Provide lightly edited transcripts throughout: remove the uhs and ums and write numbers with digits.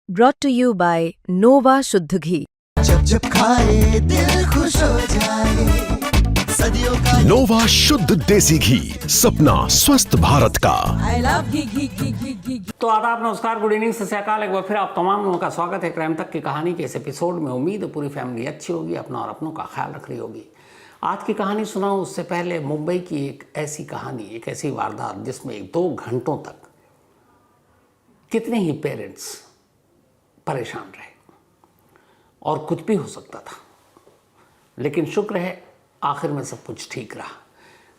brought to you by Nova शुद्ध घी। जब जब खाए दिल खुश हो जाए, सदियों का नोवा शुद्ध देसी घी, सपना स्वस्थ भारत का। I love घी। तो आदाब, नमस्कार, गुड इवनिंग, सत श्री अकाल। एक बार फिर आप तमाम लोगों का स्वागत है क्राइम तक की कहानी के इस एपिसोड में। उम्मीद है पूरी फैमिली अच्छी होगी, अपना और अपनों का ख्याल रख रही होगी। आज की कहानी सुनाऊं उससे पहले मुंबई की एक ऐसी कहानी, एक ऐसी वारदात जिसमें 2 घंटों तक कितने ही पेरेंट्स परेशान रहे और कुछ भी हो सकता था, लेकिन शुक्र है आखिर में सब कुछ ठीक रहा।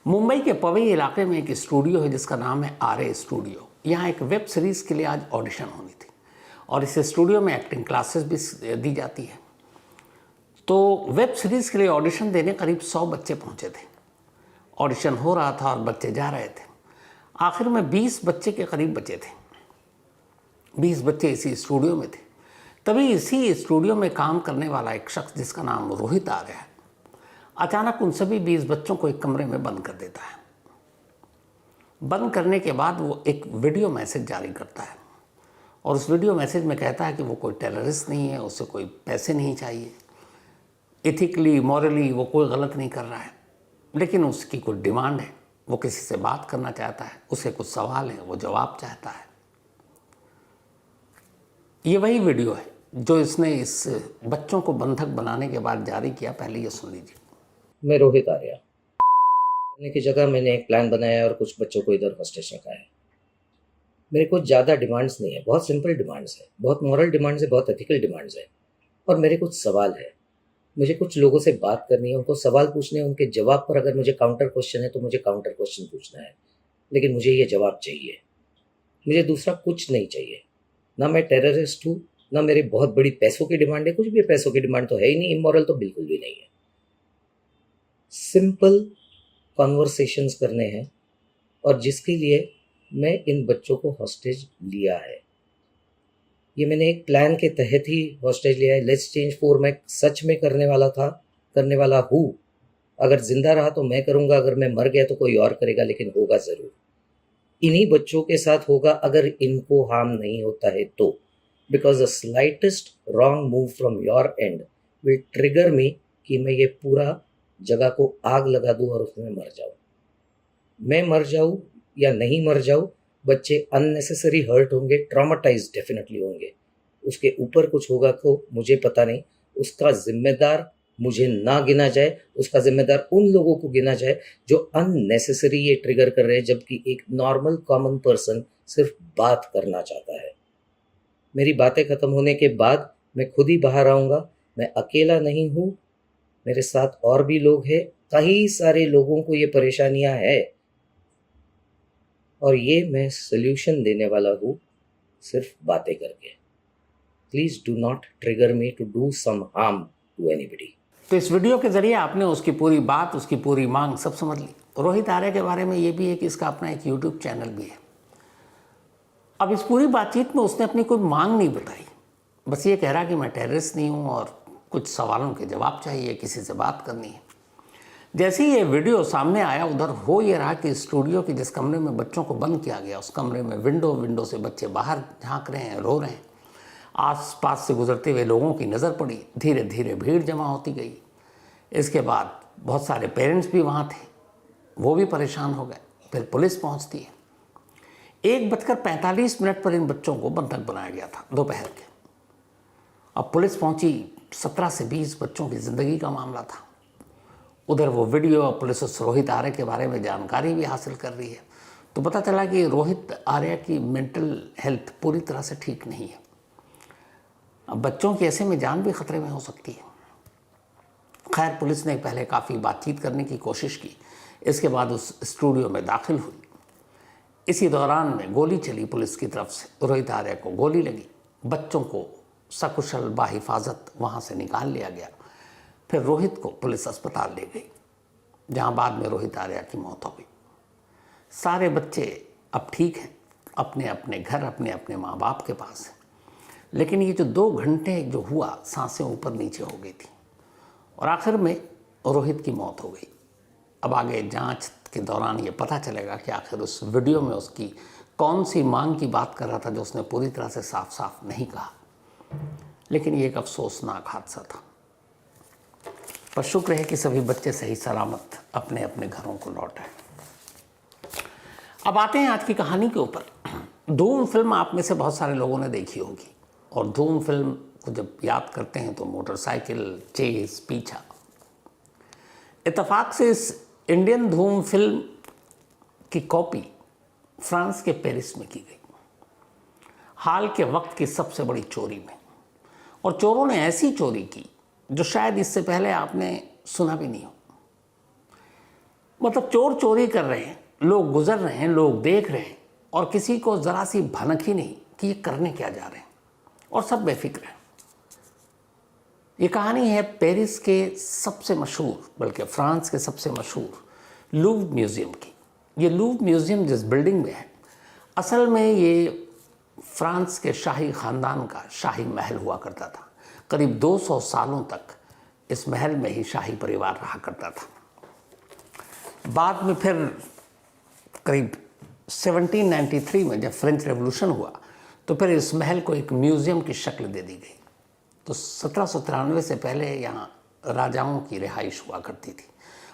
मुंबई के पवई इलाके में एक स्टूडियो है जिसका नाम है आरए स्टूडियो। यहाँ एक वेब सीरीज़ के लिए आज ऑडिशन होनी थी और इस स्टूडियो में एक्टिंग क्लासेस भी दी जाती है। तो वेब सीरीज़ के लिए ऑडिशन देने करीब 100 बच्चे पहुँचे थे। ऑडिशन हो रहा था और बच्चे जा रहे थे। आखिर में 20 बच्चे के करीब बचे थे। 20 बच्चे इसी स्टूडियो में थे। तभी इसी स्टूडियो में काम करने वाला एक शख्स जिसका नाम रोहित आ गया, अचानक उन सभी 20 बच्चों को एक कमरे में बंद कर देता है। बंद करने के बाद वो एक वीडियो मैसेज जारी करता है और उस वीडियो मैसेज में कहता है कि वो कोई टेररिस्ट नहीं है, उसे कोई पैसे नहीं चाहिए, एथिकली मॉरली वो कोई गलत नहीं कर रहा है, लेकिन उसकी कोई डिमांड है, वो किसी से बात करना चाहता है, उसे कुछ सवाल है, वो जवाब चाहता है। ये वही वीडियो है जो इसने इस बच्चों को बंधक बनाने के बाद जारी किया। पहले ये सुन लीजिए। मैं रोहित आर्या करने की जगह मैंने एक प्लान बनाया और कुछ बच्चों को इधर हॉस्टेज रखा है। मेरे को ज़्यादा डिमांड्स नहीं है, बहुत सिंपल डिमांड्स है, बहुत मॉरल डिमांड्स है, बहुत एथिकल डिमांड्स है। और मेरे कुछ सवाल है, मुझे कुछ लोगों से बात करनी है, उनको सवाल पूछने हैं, उनके जवाब पर अगर मुझे काउंटर क्वेश्चन है तो मुझे काउंटर क्वेश्चन पूछना है, लेकिन मुझे ये जवाब चाहिए। मुझे दूसरा कुछ नहीं चाहिए। ना मैं टेररिस्ट हूँ, ना मेरी बहुत बड़ी पैसों की डिमांड है, कुछ भी पैसों की डिमांड तो है ही नहीं, इमोरल तो बिल्कुल भी नहीं है। सिंपल कॉन्वर्सेशंस करने हैं और जिसके लिए मैं इन बच्चों को हॉस्टेज लिया है। ये मैंने एक प्लान के तहत ही हॉस्टेज लिया है। लेट्स चेंज 4 मैं सच में करने वाला हूँ। अगर जिंदा रहा तो मैं करूँगा, अगर मैं मर गया तो कोई और करेगा, लेकिन होगा ज़रूर। इन्हीं बच्चों के साथ होगा अगर इनको हार्म नहीं होता है तो, because the slightest wrong move from your end will trigger me कि मैं ये पूरा जगह को आग लगा दूं और उसमें मर जाऊं। मैं मर जाऊं या नहीं मर जाऊं, बच्चे अननेसेसरी हर्ट होंगे, ट्रॉमाटाइज डेफिनेटली होंगे। उसके ऊपर कुछ होगा तो मुझे पता नहीं, उसका जिम्मेदार मुझे ना गिना जाए, उसका जिम्मेदार उन लोगों को गिना जाए जो अननेसेसरी ये ट्रिगर कर रहे हैं, जबकि एक नॉर्मल कॉमन पर्सन सिर्फ बात करना चाहता है। मेरी बातें खत्म होने के बाद मैं खुद ही बाहर आऊँगा। मैं अकेला नहीं हूँ, मेरे साथ और भी लोग हैं। कई सारे लोगों को ये परेशानियां है और ये मैं सल्यूशन देने वाला हूँ सिर्फ बातें करके। Please do not trigger me to do some harm to anybody. तो इस वीडियो के जरिए आपने उसकी पूरी बात, उसकी पूरी मांग सब समझ ली। रोहित आर्या के बारे में ये भी है कि इसका अपना एक यूट्यूब चैनल भी है। अब इस पूरी बातचीत में उसने अपनी कोई मांग नहीं बताई, बस ये कह रहा कि मैं टेररिस्ट नहीं हूँ और कुछ सवालों के जवाब चाहिए, किसी से बात करनी है। जैसे ही ये वीडियो सामने आया, उधर हो ये रहा कि स्टूडियो के जिस कमरे में बच्चों को बंद किया गया, उस कमरे में विंडो से बच्चे बाहर झांक रहे हैं, रो रहे हैं। आसपास से गुजरते हुए लोगों की नज़र पड़ी, धीरे धीरे भीड़ जमा होती गई। इसके बाद बहुत सारे पेरेंट्स भी वहाँ थे, वो भी परेशान हो गए। फिर पुलिस पहुँचती है। 1:45 पर इन बच्चों को बंधक बनाया गया था दोपहर के। अब पुलिस पहुंची, 17 से 20 बच्चों की ज़िंदगी का मामला था। उधर वो वीडियो, पुलिस उस रोहित आर्या के बारे में जानकारी भी हासिल कर रही है। तो पता चला कि रोहित आर्या की मेंटल हेल्थ पूरी तरह से ठीक नहीं है। अब बच्चों की ऐसे में जान भी खतरे में हो सकती है। खैर, पुलिस ने पहले काफ़ी बातचीत करने की कोशिश की, इसके बाद उस स्टूडियो में दाखिल हुई। इसी दौरान में गोली चली पुलिस की तरफ से। रोहित आर्या को गोली लगी। बच्चों को सकुशल बाहिफाजत वहाँ से निकाल लिया गया। फिर रोहित को पुलिस अस्पताल ले गई, जहाँ बाद में रोहित आर्या की मौत हो गई। सारे बच्चे अब ठीक हैं, अपने अपने घर, अपने अपने माँ बाप के पास हैं। लेकिन ये जो 2 घंटे जो हुआ, सांसें ऊपर नीचे हो गई थी और आखिर में रोहित की मौत हो गई। अब आगे जांच के दौरान ये पता चलेगा कि आखिर उस वीडियो में उसकी कौन सी मांग की बात कर रहा था जो उसने पूरी तरह से साफ साफ नहीं कहा। लेकिन ये एक अफसोसनाक हादसा था। पर शुक्र है कि सभी बच्चे सही सलामत अपने अपने घरों को लौट आए। अब आते हैं आज की कहानी के ऊपर। धूम फिल्म आप में से बहुत सारे लोगों ने देखी होगी, और धूम फिल्म को जब याद करते हैं तो मोटरसाइकिल, चेस, पीछा। इत्तेफाक से इस इंडियन धूम फिल्म की कॉपी फ्रांस के पेरिस में की गई, हाल के वक्त की सबसे बड़ी चोरी में। और चोरों ने ऐसी चोरी की जो शायद इससे पहले आपने सुना भी नहीं हो। मतलब चोर चोरी कर रहे हैं, लोग गुजर रहे हैं, लोग देख रहे हैं, और किसी को ज़रा सी भनक ही नहीं कि ये करने क्या जा रहे हैं, और सब बेफिक्र हैं। ये कहानी है पेरिस के सबसे मशहूर, बल्कि फ्रांस के सबसे मशहूर लूव्र म्यूज़ियम की। ये लूव्र म्यूज़ियम जिस बिल्डिंग में है, असल में ये फ्रांस के शाही ख़ानदान का शाही महल हुआ करता था। करीब 200 सालों तक इस महल में ही शाही परिवार रहा करता था। बाद में फिर करीब 1793 में जब फ्रेंच रेवोल्यूशन हुआ तो फिर इस महल को एक म्यूज़ियम की शक्ल दे दी गई। तो 1793 से पहले यहाँ राजाओं की रिहाइश हुआ करती थी।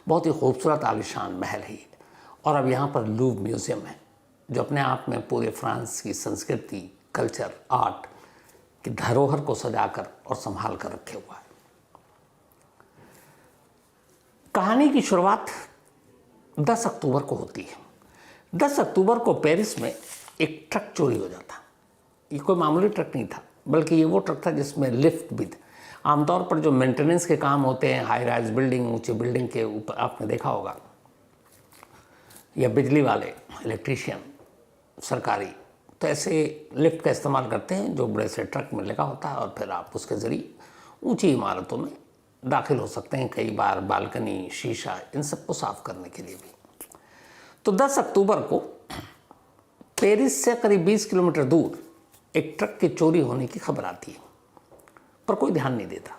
बहुत ही खूबसूरत आलीशान महल है ये। और अब यहाँ पर लूव्र म्यूज़ियम है, जो अपने आप में पूरे फ्रांस की संस्कृति, कल्चर, आर्ट की धरोहर को सजाकर और संभाल कर रखे हुआ है। कहानी की शुरुआत 10 अक्टूबर को होती है। 10 अक्टूबर को पेरिस में एक ट्रक चोरी हो जाता। ये कोई मामूली ट्रक नहीं था, बल्कि ये वो ट्रक था जिसमें लिफ्ट भी था। आमतौर पर जो मेंटेनेंस के काम होते हैं, हाई राइज बिल्डिंग, ऊंची बिल्डिंग के ऊपर आपने देखा होगा, या बिजली वाले इलेक्ट्रीशियन सरकारी, तो ऐसे लिफ्ट का इस्तेमाल करते हैं जो बड़े से ट्रक में लगा होता है, और फिर आप उसके ज़रिए ऊंची इमारतों में दाखिल हो सकते हैं। कई बार बालकनी, शीशा, इन सबको साफ करने के लिए भी। तो 10 अक्टूबर को पेरिस से करीब 20 किलोमीटर दूर एक ट्रक की चोरी होने की खबर आती है, पर कोई ध्यान नहीं देता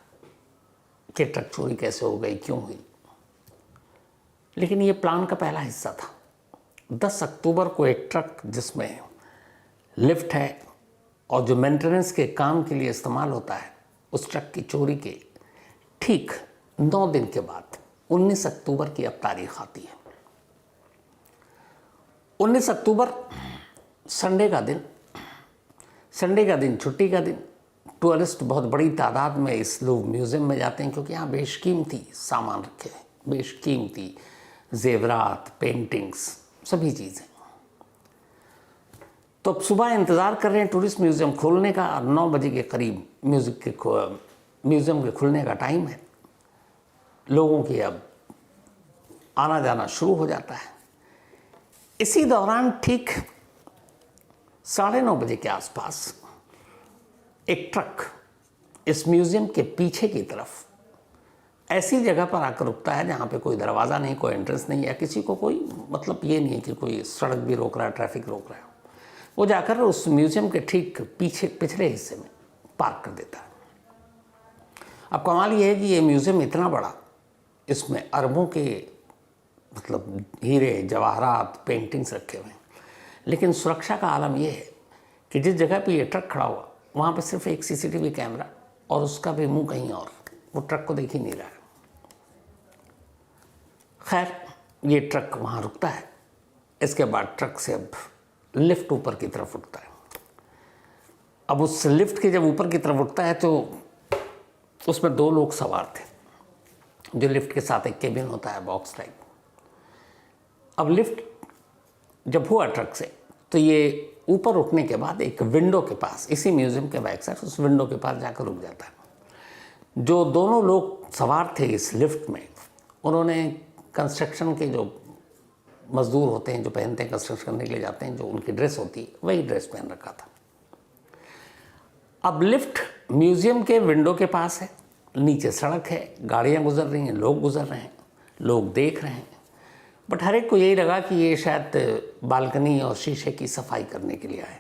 कि ट्रक चोरी कैसे हो गई, क्यों हुई। लेकिन ये प्लान का पहला हिस्सा था। 10 अक्टूबर को एक ट्रक जिसमें लिफ्ट है और जो मेंटेनेंस के काम के लिए इस्तेमाल होता है, उस ट्रक की चोरी के ठीक 9 दिन के बाद 19 अक्टूबर की अब तारीख आती है। 19 अक्टूबर संडे का दिन छुट्टी का दिन। टूरिस्ट बहुत बड़ी तादाद में इस लूव्र म्यूज़ियम में जाते हैं, क्योंकि यहाँ बेशकीमती सामान रखे हैं, बेशकीमती जेवरात, पेंटिंग्स, सभी चीज़ें। तो अब सुबह इंतज़ार कर रहे हैं टूरिस्ट म्यूज़ियम खोलने का, और 9 बजे के करीब म्यूज़ियम के खुलने का टाइम है। लोगों की अब आना जाना शुरू हो जाता है। इसी दौरान ठीक 9:30 बजे के आसपास एक ट्रक इस म्यूज़ियम के पीछे की तरफ ऐसी जगह पर आकर रुकता है जहाँ पे कोई दरवाज़ा नहीं, कोई एंट्रेंस नहीं, या किसी को कोई मतलब ये नहीं है कि कोई सड़क भी रोक रहा है, ट्रैफिक रोक रहा है। वो जाकर उस म्यूज़ियम के ठीक पिछले हिस्से में पार्क कर देता है। अब कमाल ये है कि ये म्यूज़ियम इतना बड़ा, इसमें अरबों के मतलब हीरे, जवाहरात, पेंटिंग्स रखे हुए हैं, लेकिन सुरक्षा का आलम यह है कि जिस जगह पे ये ट्रक खड़ा हुआ वहाँ पे सिर्फ एक CCTV कैमरा, और उसका भी मुंह कहीं और, वो ट्रक को देख ही नहीं रहा है। खैर, ये ट्रक वहाँ रुकता है। इसके बाद ट्रक से अब लिफ्ट ऊपर की तरफ उठता है। अब उस लिफ्ट के जब ऊपर की तरफ उठता है तो उसमें 2 लोग सवार थे, जो लिफ्ट के साथ एक केबिन होता है, बॉक्स टाइप। अब लिफ्ट जब हुआ ट्रक से, तो ये ऊपर उठने के बाद एक विंडो के पास, इसी म्यूज़ियम के बैक साइड, उस विंडो के पास जाकर रुक जाता है। जो दोनों लोग सवार थे इस लिफ्ट में, उन्होंने कंस्ट्रक्शन के जो मज़दूर होते हैं, जो पहनते हैं, कंस्ट्रक्शन करने के लिए जाते हैं, जो उनकी ड्रेस होती है, वही ड्रेस पहन रखा था। अब लिफ्ट म्यूज़ियम के विंडो के पास है, नीचे सड़क है, गाड़ियाँ गुजर रही हैं, लोग गुजर रहे हैं, लोग देख रहे हैं। बट हर एक को यही लगा कि ये शायद बालकनी और शीशे की सफाई करने के लिए आए,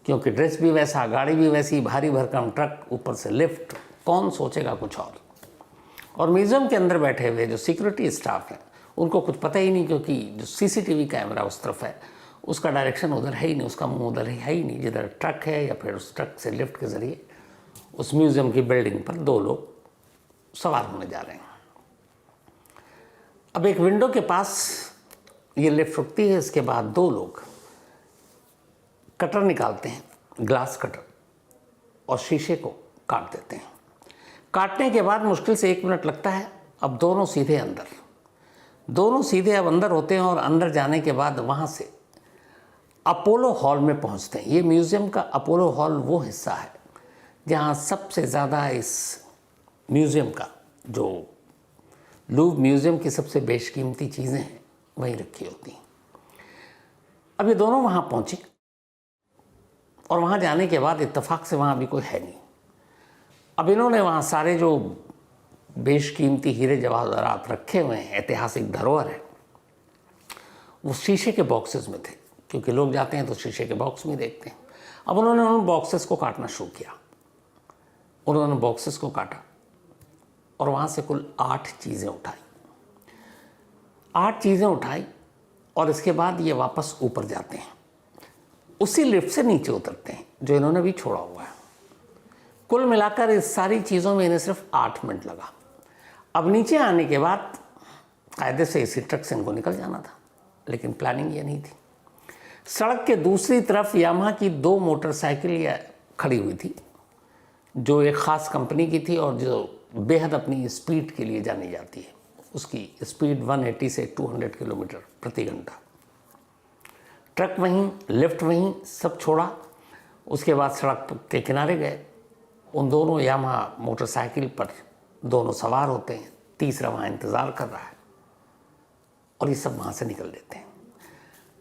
क्योंकि ड्रेस भी वैसा, गाड़ी भी वैसी, भारी भरकम ट्रक, ऊपर से लिफ्ट, कौन सोचेगा कुछ और म्यूज़ियम के अंदर बैठे हुए जो सिक्योरिटी स्टाफ है, उनको कुछ पता ही नहीं, क्योंकि जो CCTV कैमरा उस तरफ है, उसका डायरेक्शन उधर है ही नहीं, उसका मुंह उधर है ही नहीं, जिधर ट्रक है, या फिर उस ट्रक से लिफ्ट के ज़रिए उस म्यूज़ियम की बिल्डिंग पर दो लोग सवार होने जा रहे हैं। अब एक विंडो के पास ये लिफ्ट रुकती है, इसके बाद दो लोग कटर निकालते हैं, ग्लास कटर, और शीशे को काट देते हैं। काटने के बाद मुश्किल से 1 मिनट लगता है। अब दोनों सीधे अब अंदर होते हैं और अंदर जाने के बाद वहाँ से अपोलो हॉल में पहुँचते हैं। ये म्यूज़ियम का अपोलो हॉल वो हिस्सा है जहाँ सबसे ज़्यादा इस म्यूज़ियम का, जो लूव म्यूज़ियम की सबसे बेशकीमती चीज़ें हैं, वहीं रखी होती हैं। अब ये दोनों वहाँ पहुँचे और वहाँ जाने के बाद इत्तेफाक से वहाँ अभी कोई है नहीं। अब इन्होंने वहाँ सारे जो बेशकीमती हीरे जवाहरात रखे हुए हैं, ऐतिहासिक धरोहर है, वो शीशे के बॉक्सेस में थे, क्योंकि लोग जाते हैं तो शीशे के बॉक्स में देखते हैं। अब उन्होंने उन बॉक्सेस को काटना शुरू किया। उन्होंने बॉक्सेस को काटा और वहाँ से कुल 8 चीज़ें उठाई और इसके बाद ये वापस ऊपर जाते हैं, उसी लिफ्ट से नीचे उतरते हैं जो इन्होंने भी छोड़ा हुआ है। कुल मिलाकर इस सारी चीज़ों में इन्हें सिर्फ 8 मिनट लगा। अब नीचे आने के बाद कायदे से इसी ट्रक से इनको निकल जाना था, लेकिन प्लानिंग ये नहीं थी। सड़क के दूसरी तरफ यामाहा की 2 मोटरसाइकिल खड़ी हुई थी, जो एक ख़ास कंपनी की थी और जो बेहद अपनी स्पीड के लिए जानी जाती है। उसकी स्पीड 180 से 200 किलोमीटर प्रति घंटा। ट्रक वहीं, लिफ्ट वहीं, सब छोड़ा। उसके बाद सड़क के किनारे गए। उन दोनों यामाहा मोटरसाइकिल पर दोनों सवार होते हैं, तीसरा वहाँ इंतज़ार कर रहा है और ये सब वहाँ से निकल लेते हैं।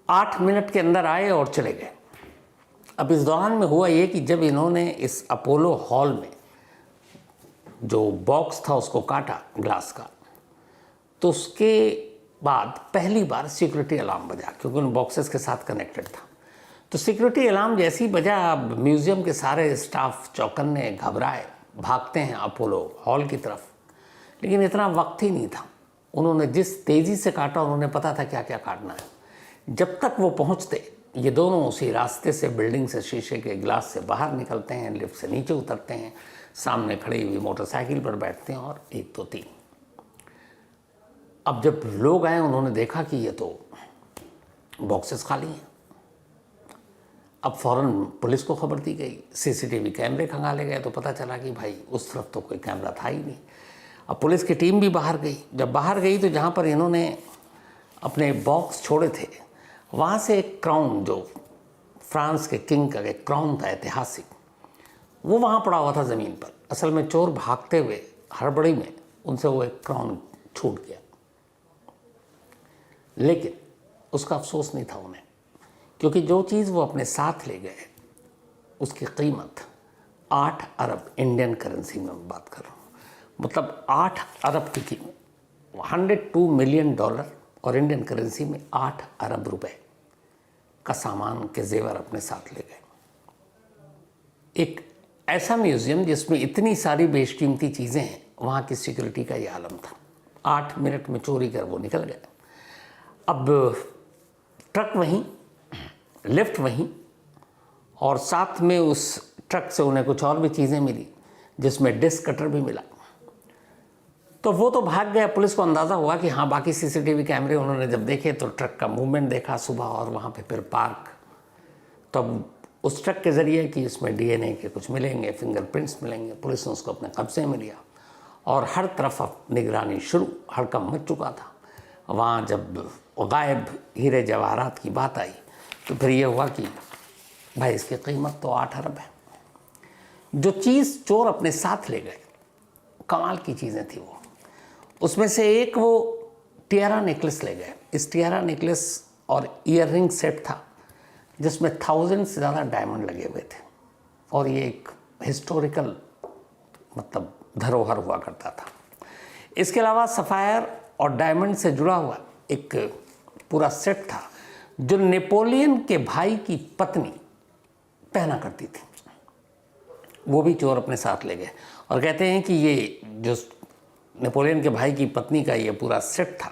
8 मिनट के अंदर आए और चले गए। अब इस दौरान में हुआ ये कि जब इन्होंने इस अपोलो हॉल में जो बॉक्स था उसको काटा ग्लास का, तो उसके बाद पहली बार सिक्योरिटी अलार्म बजा, क्योंकि उन बॉक्सेस के साथ कनेक्टेड था। तो सिक्योरिटी अलार्म जैसे ही बजा, अब म्यूज़ियम के सारे स्टाफ चौकन्ने, घबराए, भागते हैं अपोलो हॉल की तरफ। लेकिन इतना वक्त ही नहीं था। उन्होंने जिस तेज़ी से काटा, उन्होंने पता था क्या क्या काटना है। जब तक वो पहुंचते, ये दोनों उसी रास्ते से, बिल्डिंग से, शीशे के ग्लास से बाहर निकलते हैं, लिफ्ट से नीचे उतरते हैं, सामने खड़ी हुई मोटरसाइकिल पर बैठते हैं और 1 2 3। अब जब लोग आए, उन्होंने देखा कि ये तो बॉक्सेस खाली हैं। अब फ़ौरन पुलिस को खबर दी गई, सीसीटीवी कैमरे खंगाले गए, तो पता चला कि भाई उस तरफ तो कोई कैमरा था ही नहीं। अब पुलिस की टीम भी बाहर गई। जब बाहर गई तो जहाँ पर इन्होंने अपने बॉक्स छोड़े थे, वहाँ से एक क्राउन, जो फ्रांस के किंग का एक क्राउन था ऐतिहासिक, वो वहाँ पड़ा हुआ था ज़मीन पर। असल में चोर भागते हुए हड़बड़ी में उनसे वो एक क्राउन छूट गया, लेकिन उसका अफसोस नहीं था उन्हें, क्योंकि जो चीज़ वो अपने साथ ले गए उसकी कीमत 8 अरब इंडियन करेंसी में बात कर रहा हूँ, मतलब 8 अरब की कीमत, $102 मिलियन और इंडियन करेंसी में 8 अरब रुपए का सामान के जेवर अपने साथ ले गए। एक ऐसा म्यूज़ियम जिसमें इतनी सारी बेशकीमती चीज़ें हैं, वहाँ की सिक्योरिटी का ये आलम था। 8 मिनट में चोरी कर वो निकल गए। अब ट्रक वहीं, लिफ्ट वहीं, और साथ में उस ट्रक से उन्हें कुछ और भी चीज़ें मिली, जिसमें डिस्क कटर भी मिला। तो वो तो भाग गया। पुलिस को अंदाज़ा हुआ कि हाँ, बाकी सीसीटीवी कैमरे उन्होंने जब देखे तो ट्रक का मूवमेंट देखा सुबह, और वहाँ पे फिर पार्क। तब उस ट्रक के ज़रिए कि इसमें डीएनए के कुछ मिलेंगे, फिंगरप्रिंट्स मिलेंगे, पुलिस ने उसको अपने कब्जे में लिया और हर तरफ अब निगरानी शुरू। हड़कंप मच चुका था वहाँ। जब गायब हीरे जवाहरात की बात आई तो फिर ये हुआ कि भाई इसकी कीमत तो 8 अरब है। जो चीज़ चोर अपने साथ ले गए, कमाल की चीज़ें थी वो। उसमें से एक वो टियारा नेकलेस ले गए। इस टियारा नेकलेस और ईयररिंग सेट था जिसमें 1000 से ज़्यादा डायमंड लगे हुए थे, और ये एक हिस्टोरिकल मतलब धरोहर हुआ करता था। इसके अलावा सफ़ायर और डायमंड से जुड़ा हुआ एक पूरा सेट था जो नेपोलियन के भाई की पत्नी पहना करती थी, वो भी चोर अपने साथ ले गए। और कहते हैं कि ये जो नेपोलियन के भाई की पत्नी का ये पूरा सेट था,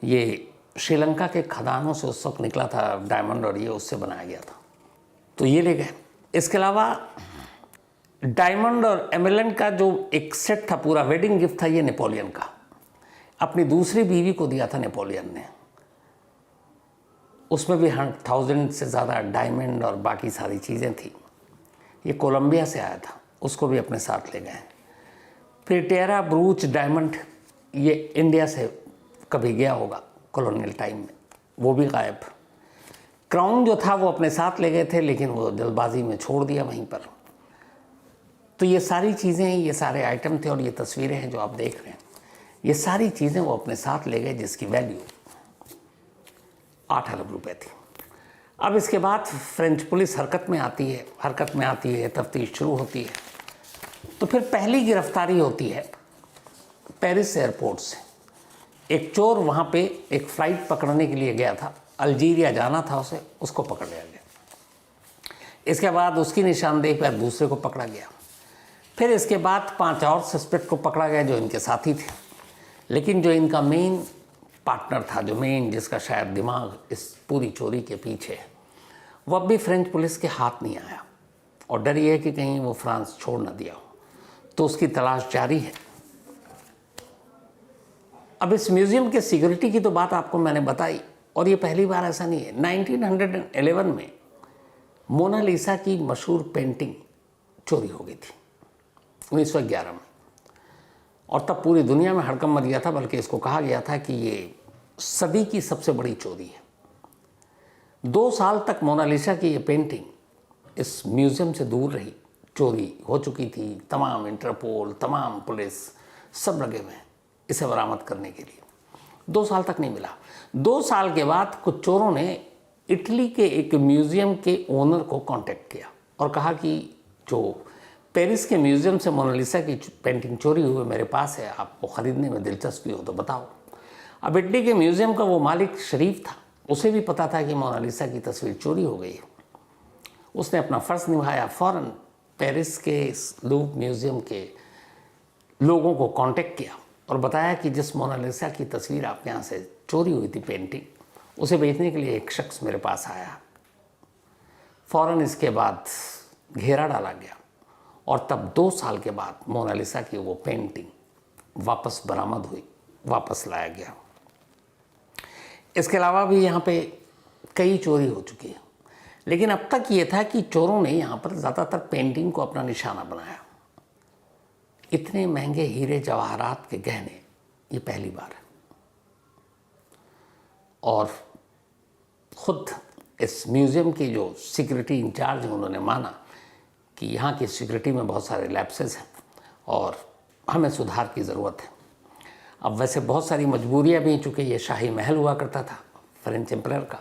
ये श्रीलंका के खदानों से उस वक्त निकला था डायमंड, और ये उससे बनाया गया था, तो ये ले गए। इसके अलावा डायमंड और एमरल्ड का जो एक सेट था, पूरा वेडिंग गिफ्ट था, ये नेपोलियन का अपनी दूसरी बीवी को दिया था नेपोलियन ने। उसमें भी 1000 से ज़्यादा डायमंड और बाकी सारी चीज़ें थी। ये कोलंबिया से आया था, उसको भी अपने साथ ले गए। फिर टेरा ब्रूच डायमंड ये इंडिया से कभी गया होगा कॉलोनियल टाइम में, वो भी गायब। क्राउन जो था वो अपने साथ ले गए थे, लेकिन वो जल्दबाजी में छोड़ दिया वहीं पर। तो ये सारी चीज़ें, ये सारे आइटम थे और ये तस्वीरें हैं जो आप देख रहे हैं, ये सारी चीज़ें वो अपने साथ ले गए, जिसकी वैल्यू 8 अरब रुपए थी। अब इसके बाद फ्रेंच पुलिस हरकत में आती है, तफ्तीश शुरू होती है। तो फिर पहली गिरफ्तारी होती है पेरिस एयरपोर्ट से। एक चोर वहाँ पे एक फ़्लाइट पकड़ने के लिए गया था, अल्जीरिया जाना था उसे, उसको पकड़ लिया गया। इसके बाद उसकी निशानदेही पर दूसरे को पकड़ा गया। फिर इसके बाद 5 और सस्पेक्ट को पकड़ा गया जो इनके साथी थे। लेकिन जो इनका मेन पार्टनर था, जो मेन जिसका शायद दिमाग इस पूरी चोरी के पीछे है, वो अब भी फ्रेंच पुलिस के हाथ नहीं आया और डर ये है कि कहीं वो फ्रांस छोड़ ना दिया हो। तो उसकी तलाश जारी है। अब इस म्यूज़ियम के सिक्योरिटी की तो बात आपको मैंने बताई, और ये पहली बार ऐसा नहीं है। 1911 में मोनालिसा की मशहूर पेंटिंग चोरी हो गई थी, 1911 में, और तब पूरी दुनिया में हड़कंप मच गया था। बल्कि इसको कहा गया था कि ये सदी की सबसे बड़ी चोरी है। 2 साल तक मोनालिसा की ये पेंटिंग इस म्यूज़ियम से दूर रही, चोरी हो चुकी थी। तमाम इंटरपोल, तमाम पुलिस सब लगे हुए हैं इसे बरामद करने के लिए। 2 साल तक नहीं मिला। 2 साल के बाद कुछ चोरों ने इटली के एक म्यूज़ियम के ओनर को कांटेक्ट किया और कहा कि जो पेरिस के म्यूज़ियम से मोनालिसा की पेंटिंग चोरी हुई मेरे पास है, आपको ख़रीदने में दिलचस्पी हो तो बताओ। अब इटली के म्यूज़ियम का वो मालिक शरीफ था, उसे भी पता था कि मोनालिसा की तस्वीर चोरी हो गई है। उसने अपना फ़र्ज़ निभाया, फ़ौरन पेरिस के लूव्र म्यूज़ियम के लोगों को कांटेक्ट किया और बताया कि जिस मोनालिसा की तस्वीर आपके यहाँ से चोरी हुई थी पेंटिंग, उसे बेचने के लिए एक शख्स मेरे पास आया। फ़ौरन इसके बाद घेरा डाला गया और तब 2 साल के बाद मोनालिसा की वो पेंटिंग वापस बरामद हुई, वापस लाया गया। इसके अलावा भी यहाँ पे कई चोरी हो चुकी है, लेकिन अब तक ये था कि चोरों ने यहाँ पर ज़्यादातर पेंटिंग को अपना निशाना बनाया। इतने महंगे हीरे जवाहरात के गहने ये पहली बार है। और ख़ुद इस म्यूज़ियम की जो सिक्योरिटी इंचार्ज हैं, उन्होंने माना कि यहाँ की सिक्योरिटी में बहुत सारे लैप्सेस हैं और हमें सुधार की ज़रूरत है। अब वैसे बहुत सारी मजबूरियाँ भी, चूँकि ये शाही महल हुआ करता था फ्रेंच एम्परर का,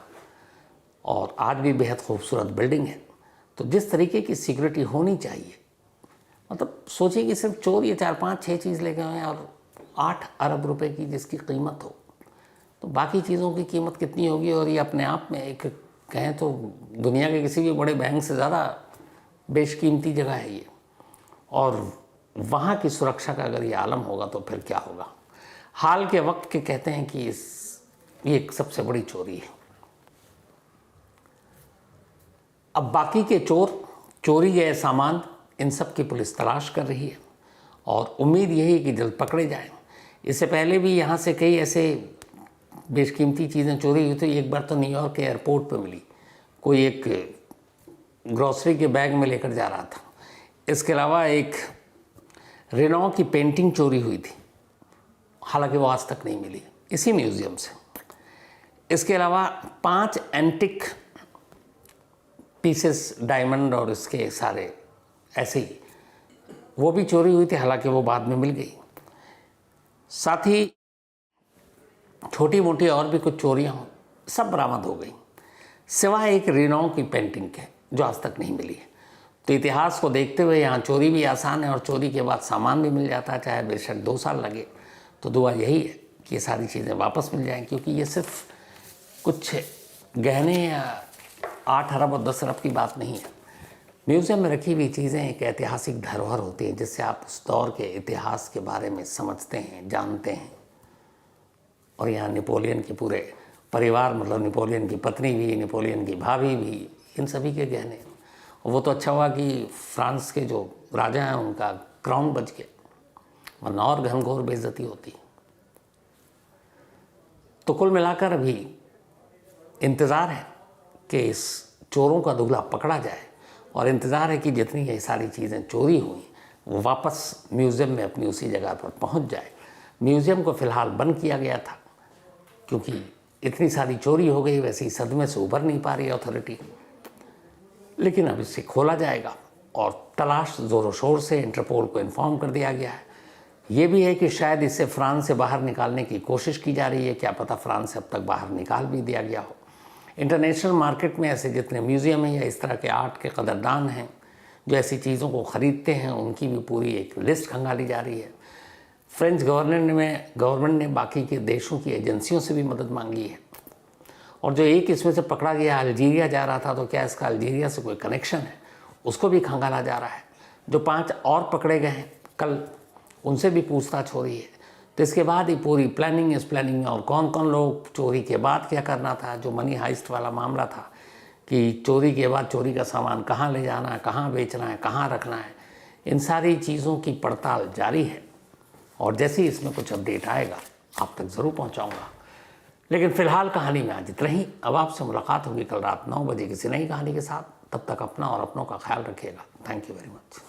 और आज भी बेहद खूबसूरत बिल्डिंग है। तो जिस तरीके की सिक्योरिटी होनी चाहिए, मतलब सोचिए कि सिर्फ चोर ये 4, 5, 6 चीज़ ले गए हैं और 8 अरब रुपए की जिसकी कीमत हो, तो बाकी चीज़ों की कीमत कितनी होगी। और ये अपने आप में एक कहें तो दुनिया के किसी भी बड़े बैंक से ज़्यादा बेशकीमती जगह है ये। और वहाँ की सुरक्षा का अगर ये आलम होगा तो फिर क्या होगा। हाल के वक्त के कहते हैं कि ये एक सबसे बड़ी चोरी है। अब बाकी के चोरी गए सामान, इन सब की पुलिस तलाश कर रही है और उम्मीद यही है कि जल्द पकड़े जाएं। इससे पहले भी यहाँ से कई ऐसे बेशकीमती चीज़ें चोरी हुई थी। एक बार तो न्यूयॉर्क के एयरपोर्ट पे मिली, कोई एक ग्रॉसरी के बैग में लेकर जा रहा था। इसके अलावा एक रेनॉ की पेंटिंग चोरी हुई थी, हालांकि वो आज तक नहीं मिली, इसी म्यूज़ियम से। इसके अलावा 5 एंटिक पीसेस डायमंड और इसके सारे ऐसे ही वो भी चोरी हुई थी, हालांकि वो बाद में मिल गई। साथ ही छोटी मोटी और भी कुछ चोरियां सब बरामद हो गई, सिवाय एक रेनॉ की पेंटिंग के जो आज तक नहीं मिली है। तो इतिहास को देखते हुए यहाँ चोरी भी आसान है और चोरी के बाद सामान भी मिल जाता है, चाहे बेशक 2 साल लगे। तो दुआ यही है कि ये सारी चीज़ें वापस मिल जाएं, क्योंकि ये सिर्फ कुछ गहने या 8 अरब और 10 अरब की बात नहीं है। म्यूज़ियम में रखी हुई चीज़ें एक ऐतिहासिक धरोहर होती है, जिससे आप उस दौर के इतिहास के बारे में समझते हैं, जानते हैं। और यहाँ नेपोलियन के पूरे परिवार, मतलब नेपोलियन की पत्नी भी, नेपोलियन की भाभी भी, इन सभी के गहने। और वो तो अच्छा हुआ कि फ्रांस के जो राजा हैं उनका क्राउन बच गया, वरना और घनघोर बेइज्जती होती। तो कुल मिलाकर अभी इंतज़ार है कि इस चोरों का दुगला पकड़ा जाए, और इंतज़ार है कि जितनी ये सारी चीज़ें चोरी हुई वो वापस म्यूज़ियम में अपनी उसी जगह पर पहुंच जाए। म्यूज़ियम को फ़िलहाल बंद किया गया था क्योंकि इतनी सारी चोरी हो गई, वैसे ही सदमे से उभर नहीं पा रही अथॉरिटी, लेकिन अब इसे खोला जाएगा और तलाश ज़ोरों शोर से इंटरपोल को इन्फॉर्म कर दिया गया है। ये भी है कि शायद इसे फ्रांस से बाहर निकालने की कोशिश की जा रही है, क्या पता फ्रांस से अब तक बाहर निकाल भी दिया गया हो। इंटरनेशनल मार्केट में ऐसे जितने म्यूज़ियम हैं या इस तरह के आर्ट के कदरदान हैं जो ऐसी चीज़ों को ख़रीदते हैं, उनकी भी पूरी एक लिस्ट खंगाली जा रही है। फ्रेंच गवर्नमेंट ने बाकी के देशों की एजेंसियों से भी मदद मांगी है, और जो एक इसमें से पकड़ा गया अल्जीरिया जा रहा था, तो क्या इसका अल्जीरिया से कोई कनेक्शन है, उसको भी खंगाला जा रहा है। जो 5 और पकड़े गए हैं कल, उनसे भी पूछताछ हो रही है। तो इसके बाद ही पूरी प्लानिंग इस प्लानिंग में, और कौन कौन लोग चोरी के बाद क्या करना था, जो मनी हाइस्ट वाला मामला था कि चोरी के बाद चोरी का सामान कहाँ ले जाना है, कहाँ बेचना है, कहाँ रखना है, इन सारी चीज़ों की पड़ताल जारी है, और जैसे ही इसमें कुछ अपडेट आएगा आप तक ज़रूर पहुँचाऊँगा। लेकिन फ़िलहाल कहानी में आज इतना ही। अब आपसे मुलाकात होगी कल रात 9 बजे किसी नई कहानी के साथ। तब तक अपना और अपनों का ख्याल रखिएगा। Thank you very much.